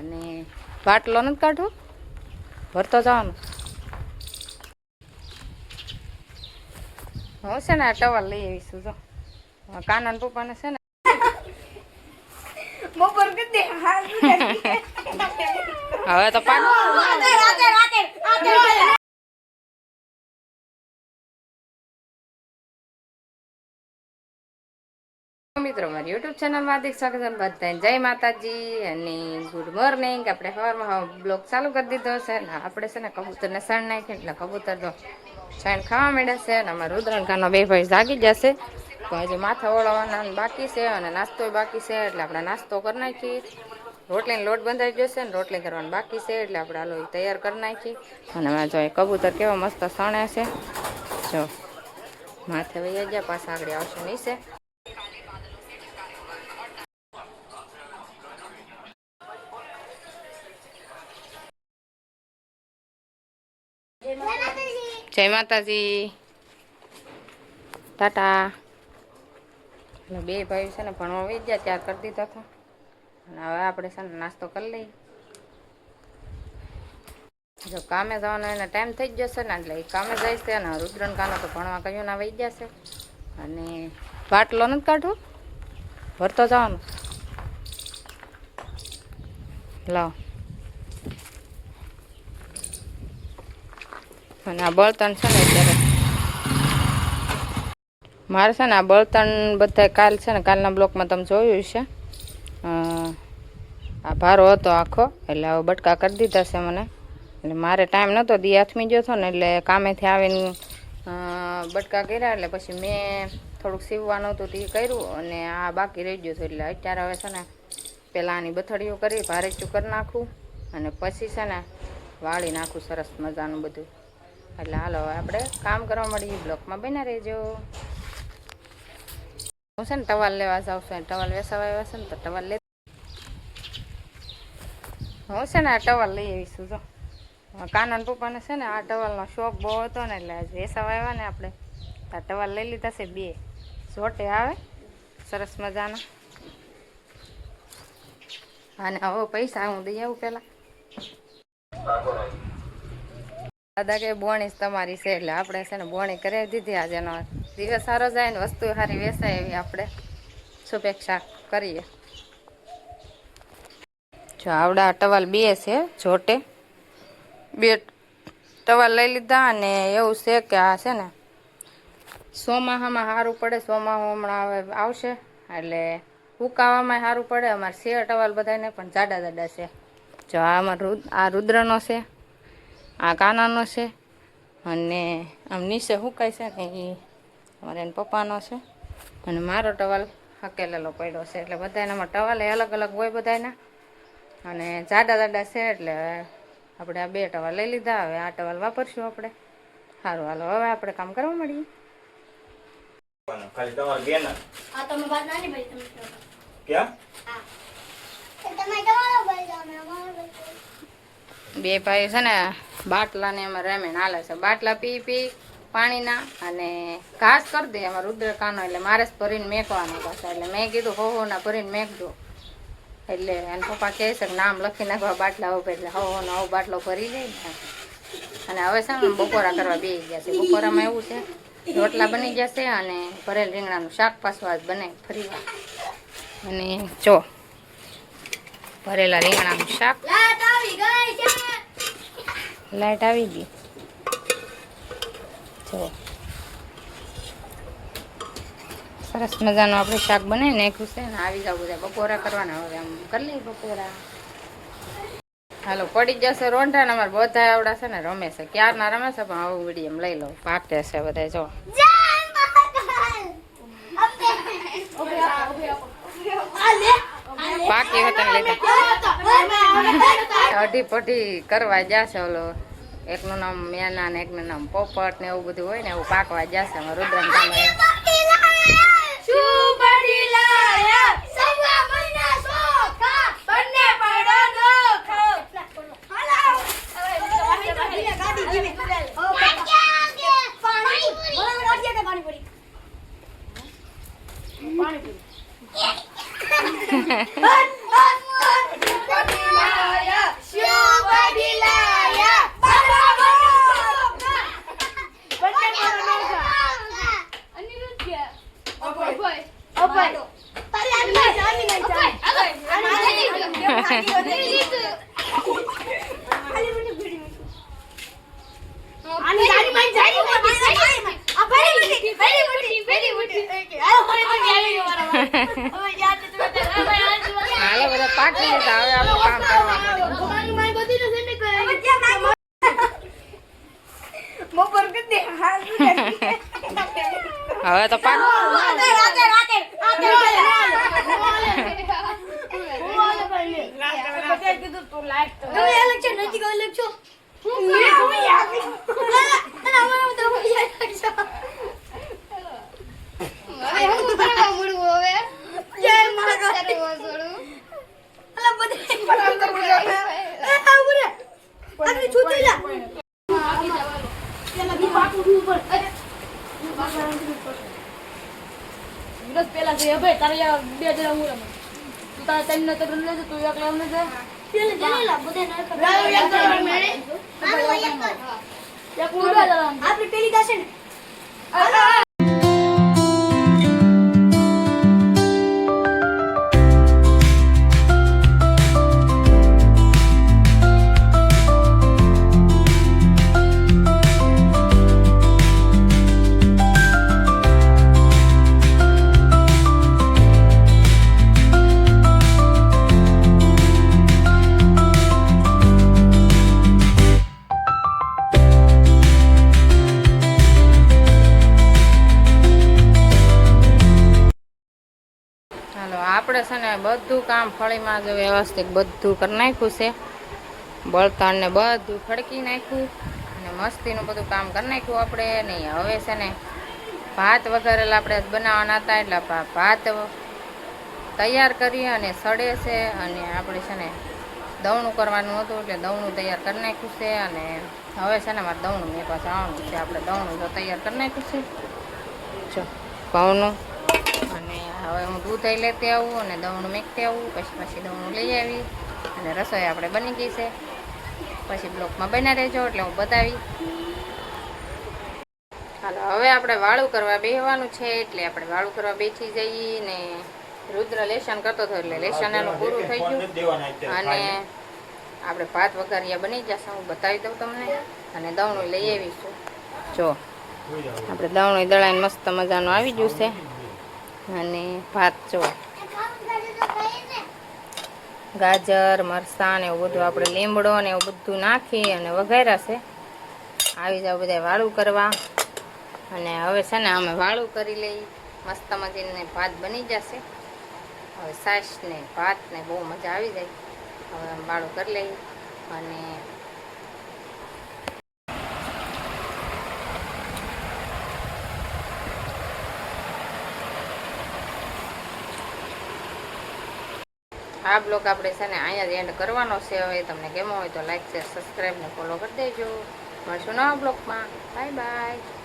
અને બાટલો નથી કાઢવો, ભરતો જવાનું. હું છે ને આ ટવલ લઈ આવીશું. જો કાના પપ્પાને છે ને હવે તો મિત્રો મારી યુટ્યુબ ચેનલમાં હાર્દિક સ્વાગત છે બધાને. જય માતાજી અને ગુડ મોર્નિંગ. આપણે સવારમાં બ્લોગ ચાલુ કરી દીધો છે ને આપણે છે ને કબૂતરને સણ નાખીએ એટલે કબૂતર તો સણ ખાવા માંડ્યા છે. અને અમારા રુદ્રણકાનો બે ભાઈ જાગી જશે પણ હજી માથા ઓળવવાના બાકી છે અને નાસ્તો બાકી છે એટલે આપણે નાસ્તો કરી નાખીએ. રોટલીનો લોટ બંધાઈ ગયો છે ને રોટલી કરવાની બાકી છે એટલે આપણે હાલો તૈયાર કરી નાખીએ. અને એમાં જો કબૂતર કેવા મસ્ત સણે છે. જો માથે વહી ગયા પાછા આગળ આવશે નીચે. જય માતાજી, ટાટા. બે ભાઈ છે ને ભણવા વહી ગયા ત્યાર કરી દીધો હતો અને હવે આપણે છે ને નાસ્તો કરી લઈએ. જો કામે જવાનો એને ટાઈમ થઈ જશે ને એટલે એ કામે જાય છે અને રુદ્રણકાનો તો ભણવા કયું ના વહી ગયા છે. અને બાટલો નથી કાઢવો, ભરતો જવાનો. લાવ. અને આ બળતણ છે ને અત્યારે મારે છે ને આ બળતણ બધા કાલ છે ને કાલના બ્લોકમાં તમે જોયું છે. આ ભારો હતો આખો એટલે હવે બટકા કરી દીધા છે મને. એટલે મારે ટાઈમ નહોતો દી હાથમી ગયો હતો ને એટલે કામેથી આવીને બટકા કર્યા એટલે પછી મેં થોડુંક સીવવાનું હતું તે કર્યું અને આ બાકી રહી ગયું હતું. એટલે અત્યારે હવે છે ને પહેલાં આની બથડીઓ કરી ભારેચું કરી નાખું અને પછી છે ને વાળી નાખું સરસ મજાનું બધું. એટલે હાલો હવે આપણે કામ કરવા મળીએ. બ્લોકમાં બન્યા રહેજો. હું છે ને ટવાલ લેવા જાઉં છું. ટવાલ વેસાવા આવ્યા છે ને તો ટવાલ લે હું છે ને આ ટવાલ લઈ આવીશું. જો કાના પપ્પાને છે ને આ ટવાલનો શોખ બહુ હતો ને એટલે વેસાવા આવ્યા ને આપણે આ ટવાલ લઈ લીધા છે. બે જોટે આવે સરસ મજાના. અને હવે પૈસા હું દઈ આવું પહેલાં. દાદા કે બોણી તમારી છે એટલે આપણે છે ને બોણી કરાવી દીધી. આજે એનો દિવસ સારો જાય ને વસ્તુ સારી વેચાય એવી આપણે શુભેચ્છા કરીએ. જો આવડા ટવાલ બે છે જોટે, બે ટવાલ લઈ લીધા. અને એવું છે કે આ છે ને ચોમાસામાં સારું પડે. ચોમાસું હમણાં આવશે એટલે સુકાવામાં સારું પડે. અમારે છે ટવાલ બધાને પણ જાડા જાડા છે. જો આ અમારું આ રુદ્રનો છે, આ કાનાનો છે અને આમ નીચે સુકાય છે ને એ અમારે એના પપ્પાનો છે. અને મારો ટવાલ હકેલેલો પડ્યો છે. એટલે બધાનામાં ટવાલ એ અલગ અલગ હોય બધાના અને જાડા જાડા છે એટલે આપણે આ બે ટવાલ લઈ લીધા. હવે આ ટવાલ વાપરશું આપણે. સારું હાલો હવે આપણે કામ કરવા મળીએ. ખાલી તમારે બેન આ તમે વાત નાની ભાઈ તમે ક્યાં હા તમે તમારો ભાઈ જાવ અમારો બે ભાઈ છે ને બાટલા ને એમાં રમીને હાલે છે. બાટલા પી પી પાણીના અને ઘાસ કરી દે એમાં રુદ્રકાનો. એટલે મારે જ ભરીને મેકવાનો પાછા. એટલે મેં કીધું હો ના ભરીને મેકજો. એટલે એને પપ્પા કહે છે કે નામ લખી નાખવા બાટલા ઉપર. એટલે હો નવો બાટલો ભરી જાય ને. અને હવે છે ને બપોરા કરવા બેસી ગયા છે. બપોરામાં એવું છે રોટલા બની જશે અને ભરેલ રીંગણાનું શાક પાછું આજ બને ફરી વાર. અને જો ભરેલા રીંગણાનું શાક. લાઈટ આવી ગઈ. જો સરસ મજાનું આપણે શાક બનાવી નાખ્યું છે ને આવી જાવ બધા બપોરા કરવાના. હવે આમ કરી લઈએ બપોરા. હાલો પડી જશે રોંઢા ને અમારે બધા આવડા છે ને રમે છે. ક્યારના રમે છે પણ આવું વિડીયો એમ લઈ લો. પાકે છે બધા. જો પાકી હતા લીધા અઢી પઢી કરવા જશે. ઓલો એકનું નામ મેના ને એકનું નામ પોપટ ને એવું બધું હોય ને એવું પાકવા જશે. અમારે રુદ્રમ કામ હાલો બધા પાકી લીધા, હવે આપણે કામ કરવા હવે તો પાક પેલા છે ભાઈ તારે બે જણા હું રમું તું તારે ત્રણ ને ત્રણ લેજો તું એકલા અમને દે આપણે પેલી થશે ને આપણે છે ને બધું કામ ફળીમાં જો વ્યવસ્થિત બધું કરી નાખ્યું છે, બળતણ ને બધું ખડકી નાખ્યું અને મસ્તીનું બધું કામ કરી નાખ્યું આપણે. નહીં હવે છે ને ભાત વઘારેલા આપણે બનાવવાના હતા એટલે ભાત તૈયાર કરી અને સડે છે અને આપણે છે ને દવણું કરવાનું હતું એટલે દવણું તૈયાર કરી નાખ્યું છે. અને હવે છે ને મારે દવણું મેકવા જવાનું છે, આપણે દવણું તો તૈયાર કરી નાખ્યું છે જો ઘઉંનું. અને હવે હું દૂધ લેતી આવું અને દવણું મેકતી આવું, પછી દવણું લઈ આવી અને રસોઈ આપણે બની ગઈ છે. પછી બ્લોકમાં બના રહેજો એટલે હું બતાવી. હાલો હવે આપણે વાળું કરવા બેસવાનું છે એટલે આપણે વાળું કરવા બેસી જઈએ. ને રુદ્ર લેશન કરતો હતો એટલે લેશન એનું પૂરું થઈ ગયું અને આપણે ભાત વઘારિયા બની જશે, હું બતાવી દઉં તમને. અને દવણું લઈ આવીશું. જો આપણે દવણું દળાઈને મસ્ત મજાનું આવી ગયું છે. અને ભાત જો ગાજર મરચાં ને એવું બધું આપણે લીમડો ને એવું બધું નાખી અને વઘાર્યા છે. આવી જાવ બધા વાળું કરવા. અને હવે છે ને અમે વાળું કરી લઈ, મસ્ત મજાને ભાત બની જશે. હવે છાશ ને ભાત ને બહુ મજા આવી જાય. હવે અમે વાળું કરી લઈ અને આ બ્લોગ આપણે છે ને અહીંયા જ એન્ડ કરવાનો છે. હવે તમને ગમ્યો હોય તો લાઈક શેર સબસ્ક્રાઈબ ને ફોલો કરી દેજો. મળશું નવા બ્લોગમાં. Bye bye.